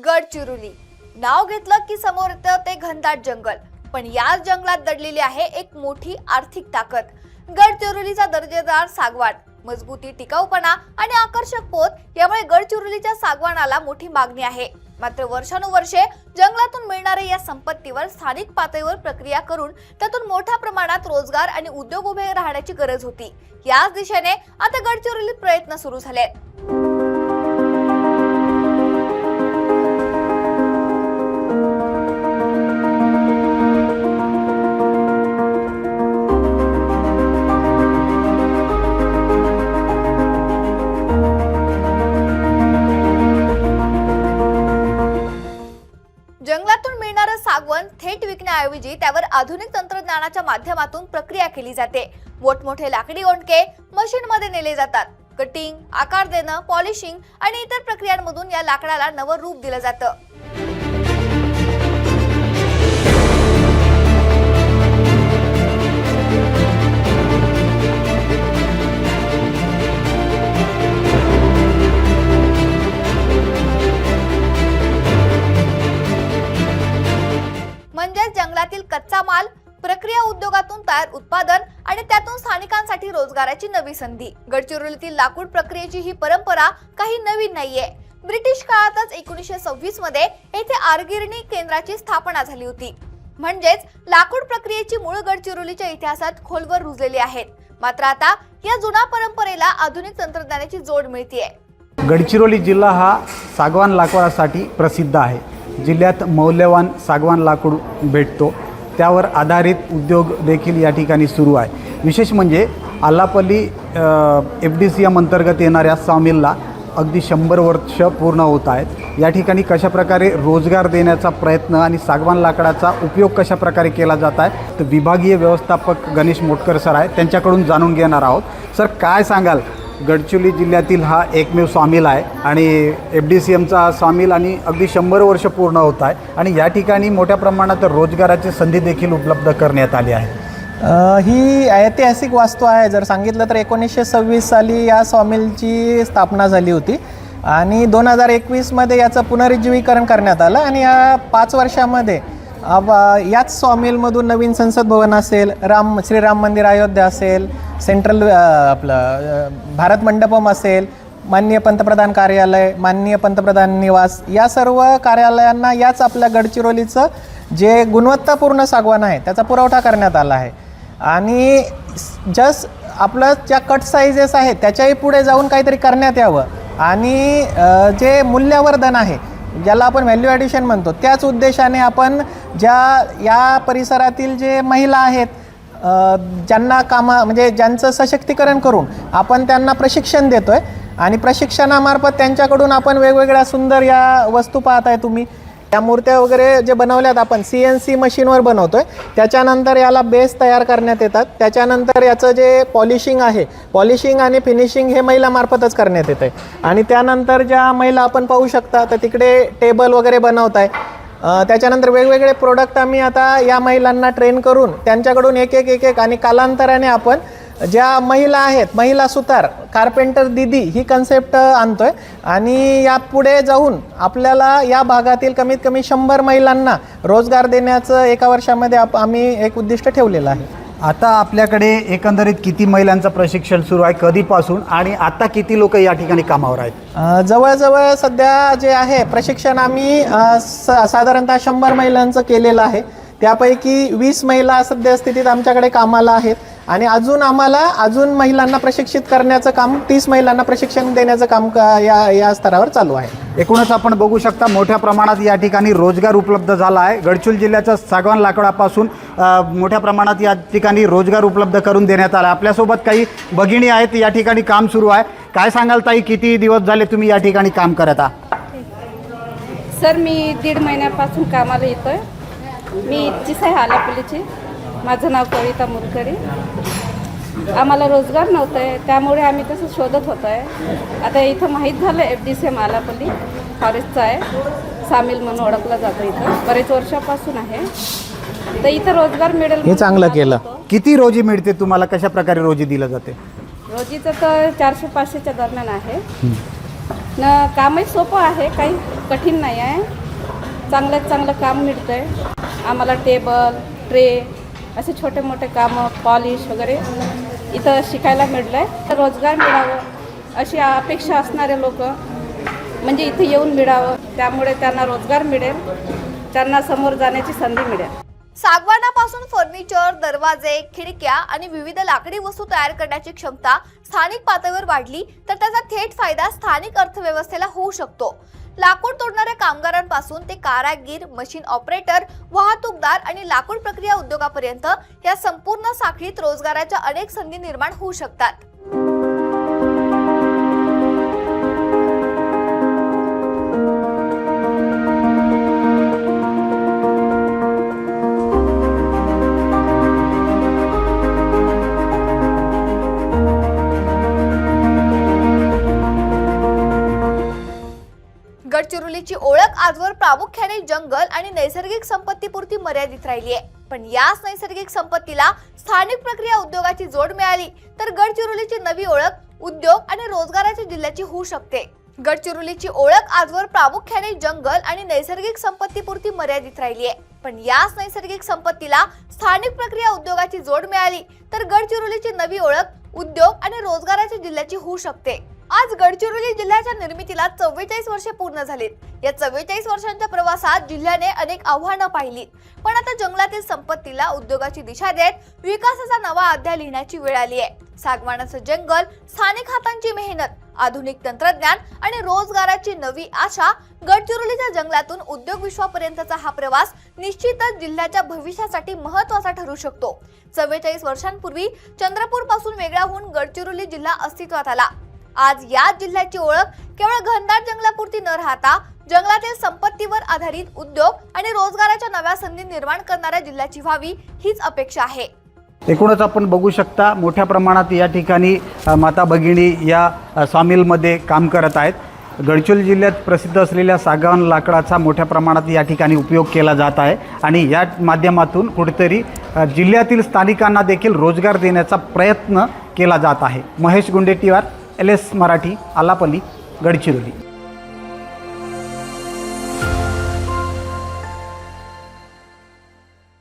गडचिरोली नाव घेतलं की समोर येतं ते घनदाट जंगल, पण याच जंगलात दडलेली आहे एक मोठी आर्थिक ताकद. गडचिरोलीचा दर्जेदार सागवान, मजबूती, टिकाऊपणा आणि आकर्षक पोत यामुळे गडचिरोलीच्या सागवानाला मोठी मागणी आहे. मात्र वर्षानुवर्षे जंगलातून मिळणाऱ्या या संपत्तीवर स्थानिक पातळीवर प्रक्रिया करून त्यातून मोठ्या प्रमाणात रोजगार आणि उद्योग उभे राहण्याची गरज होती. याच दिशेने आता गडचिरोलीत प्रयत्न सुरू झाले. जंगलातून मिळणारं सागवान थेट विकण्याऐवजी त्यावर आधुनिक तंत्रज्ञानाच्या माध्यमातून प्रक्रिया केली जाते. मोठमोठे लाकडी ओंडके मशीनमध्ये नेले जातात. कटिंग, आकार देणं, पॉलिशिंग आणि इतर प्रक्रियांमधून या लाकडाला नवं रूप दिलं जातं. म्हणजे जंगलातील कच्चा माल प्रक्रिया उद्योगातून तयार उत्पादन आणि त्यातून स्थानिकांसाठी रोजगाराची नवी संधी. गडचिरोलीतील लाकूड प्रक्रियेची ही परंपरा काही नवीन नाहीये. ब्रिटिश काळातच 1926 मध्ये येथे आरगिरणी केंद्राची स्थापना झाली होती. म्हणजेच लाकूड प्रक्रियेची मूळ गडचिरोलीच्या इतिहासात खोलवर रुजलेली आहेत. मात्र आता या जुन्या परंपरेला आधुनिक तंत्रज्ञानाची जोड मिळतेय. गडचिरोली जिल्हा हा सागवान लाकडासाठी प्रसिद्ध आहे. जिल्ह्यात मौल्यवान सागवान लाकूड भेटतो, त्यावर आधारित उद्योग देखील या ठिकाणी सुरू आहे. विशेष म्हणजे आलापल्ली FDCM अंतर्गत येणाऱ्या सॉमिलला अगदी 100 वर्ष पूर्ण होत आहेत. या ठिकाणी कशाप्रकारे रोजगार देण्याचा प्रयत्न आणि सागवान लाकडाचा उपयोग कशाप्रकारे केला जात आहे तर विभागीय व्यवस्थापक गणेश मोटकर सर आहे, त्यांच्याकडून जाणून घेणार आहोत. सर, काय सांगाल? गडचिरोली जिल्ह्यातील हा एकमेव सॉमिल आहे आणि FDCMचा सॉमिल आणि अगदी 100 वर्ष पूर्ण होत आहे आणि या ठिकाणी मोठ्या प्रमाणात रोजगाराची संधी देखील उपलब्ध करण्यात आली आहे. ही ऐतिहासिक वास्तू आहे. जर सांगितलं तर 1926 साली या सॉमिलची स्थापना झाली होती आणि 2021मध्ये याचं पुनरुज्जीवीकरण करण्यात आलं आणि या 5 वर्षामध्ये याच सॉमिलमधून नवीन संसद भवन असेल, श्रीराम मंदिर अयोध्या असेल, सेंट्रल भारत मंडपम असेल, माननीय पंतप्रधान कार्यालय, माननीय पंतप्रधान निवास, या सर्व कार्यालयांना याच आपल्या गडचिरोलीचं जे गुणवत्तापूर्ण सागवान आहे त्याचा पुरवठा करण्यात आला आहे. आणि जस्ट आपलं ज्या कट साईजेस आहेत त्याच्याही पुढे जाऊन काहीतरी करण्यात यावं आणि जे मूल्यवर्धन आहे ज्याला आपण व्हॅल्यू ॲडिशन म्हणतो त्याच उद्देशाने आपण या परिसरातील जे महिला आहेत ज्यांना म्हणजे ज्यांचं सशक्तीकरण करून आपण त्यांना प्रशिक्षण देतो आहे आणि प्रशिक्षणामार्फत त्यांच्याकडून आपण वेगवेगळ्या सुंदर या वस्तू पाहत आहे तुम्ही. या मूर्त्या वगैरे जे बनवल्यात आपण CNC मशीनवर बनवतो आहे. त्याच्यानंतर याला बेस तयार करण्यात येतात. त्याच्यानंतर याचं जे पॉलिशिंग आहे, पॉलिशिंग आणि फिनिशिंग हे महिलामार्फतच करण्यात येतं आहे. आणि त्यानंतर ज्या महिला आपण पाहू शकता तर तिकडे टेबल वगैरे बनवत आहे. त्याच्यानंतर वेगवेगळे प्रोडक्ट आम्ही आता या महिलांना ट्रेन करून त्यांच्याकडून एक आणि कालांतराने आपण ज्या महिला आहेत, महिला सुतार, कार्पेंटर दीदी ही कन्सेप्ट आणतोय आणि यापुढे जाऊन आपल्याला या भागातील कमीत कमी 100 महिलांना रोजगार देण्याचं एका वर्षामध्ये आम्ही एक उद्दिष्ट ठेवलेलं आहे. आता आपल्याकडे एकंदरीत किती महिलांचं प्रशिक्षण सुरू आहे, कधीपासून, आणि आता किती लोक या ठिकाणी कामावर आहेत? जवळजवळ सध्या जे आहे प्रशिक्षण आम्ही साधारणतः 100 महिलांचं केलेलं आहे. त्यापैकी 20 महिला सद्यस्थितीत आमच्याकडे कामाला आहेत आणि अजून महिलांना प्रशिक्षित करण्याचं काम, 30 महिलांना प्रशिक्षण देण्याचं काम या स्तरावर चालू आहे. एकूणच आपण बघू शकता मोठ्या प्रमाणात या ठिकाणी रोजगार उपलब्ध झाला आहे. गडचिरोली जिल्ह्याच्या सागवान लाकडापासून मोठ्या प्रमाणात या ठिकाणी रोजगार उपलब्ध करून देण्यात आला. आपल्यासोबत काही भगिनी आहेत, या ठिकाणी काम सुरू आहे. काय सांगाल ताई, किती दिवस झाले तुम्ही या ठिकाणी काम करत आहात? सर, मी 1.5 महिन्यापासून कामाला येतो आहे. मी इच्छीच आहे आलापल्लीची. माझं नाव कविता मुरकरी. आम्हाला रोजगार नव्हतं आहे, त्यामुळे आम्ही तसं शोधत होतो आहे. आता इथं माहीत झालं FDCM आलापल्ली फॉरेस्टचं आहे, सामील म्हणून ओळखलं जातं. इथं बरेच वर्षापासून आहे, तर इथं रोजगार मिळेल. हे चांगलं केलं. किती रोजी मिळते तुम्हाला? कशा प्रकारे रोजी दिलं जाते? रोजीचं तर 400-500च्या दरम्यान आहे. न कामही सोपं आहे, काही कठीण नाही आहे. चांगल्यात चांगलं काम मिळतं आहे आम्हाला. टेबल, ट्रे असे छोटे मोठे कामं, पॉलिश वगैरे इथं शिकायला मिळलं आहे. रोजगार मिळावं अशी अपेक्षा असणारे लोक म्हणजे इथे येऊन मिळावं, त्यामुळे त्यांना रोजगार मिळेल, त्यांना समोर जाण्याची संधी मिळेल. सागवानापासून फर्निचर, दरवाजे, खिडक्या आणि विविध लाकडी वस्तू तयार करण्याची क्षमता स्थानिक पातळीवर वाढली तर त्याचा थेट फायदा स्थानिक अर्थव्यवस्थेला होऊ शकतो. लाकूड तोडणाऱ्या कामगारांपासून ते कारागीर, मशीन ऑपरेटर, वाहतूकदार आणि लाकूड प्रक्रिया उद्योगापर्यंत या संपूर्ण साखळीत रोजगाराच्या अनेक संधी निर्माण होऊ शकतात. गडचिरोलीची ओळख आजवर प्रामुख्याने जंगल आणि नैसर्गिक संपत्तीपुरती मर्यादित राहिली आहे. पण याच नैसर्गिक संपत्तीला स्थानिक प्रक्रिया उद्योगाची जोड मिळाली तर गडचिरोलीची नवी ओळख उद्योग आणि रोजगाराच्या जिल्ह्याची होऊ शकते. गडचिरोलीची ओळख आजवर प्रामुख्याने जंगल आणि नैसर्गिक संपत्तीपुरती मर्यादित राहिली आहे. पण याच नैसर्गिक संपत्तीला स्थानिक प्रक्रिया उद्योगाची जोड मिळाली तर गडचिरोलीची नवी ओळख उद्योग आणि रोजगाराच्या जिल्ह्याची होऊ शकते. आज गडचिरोली जिल्ह्याच्या निर्मितीला 44 वर्षे पूर्ण झालीत. या 44 वर्षांच्या प्रवासात जिल्ह्याने अनेक आव्हानं पाहिली, पण आता जंगलातील संपत्तीला उद्योगाची दिशा देत विकासाचा नवा अध्याय लिहिण्याची वेळ आली आहे. सागवानाचं जंगल, स्थानिक हातांची मेहनत, आधुनिक तंत्रज्ञान आणि रोजगाराची नवी आशा. गडचिरोलीच्या जंगलातून उद्योग विश्वापर्यंतचा हा प्रवास निश्चितच जिल्ह्याच्या भविष्यासाठी महत्त्वाचा ठरू शकतो. 44 वर्षांपूर्वी चंद्रपूर पासून वेगळा होऊन गडचिरोली जिल्हा अस्तित्वात आला. आज या जिल्ह्याची ओळख केवळ घनदाट जंगलापुरती न राहता जंगलातील संपत्तीवर आधारित उद्योग आणि रोजगाराच्या नव्या संधी निर्माण करणाऱ्या जिल्ह्याची व्हावी हीच अपेक्षा आहे. एकूणच आपण बघू शकता मोठ्या प्रमाणात या ठिकाणी माता भगिनी या सॉमिलमध्ये काम करत आहेत. गडचिरोली जिल्ह्यात प्रसिद्ध असलेल्या सागवान लाकडाचा मोठ्या प्रमाणात या ठिकाणी उपयोग केला जात आहे आणि या माध्यमातून कुठेतरी जिल्ह्यातील स्थानिकांना देखील रोजगार देण्याचा प्रयत्न केला जात आहे. महेश गुंडेटीवार, LS मराठी, आलापल्ली, गडचिरोली.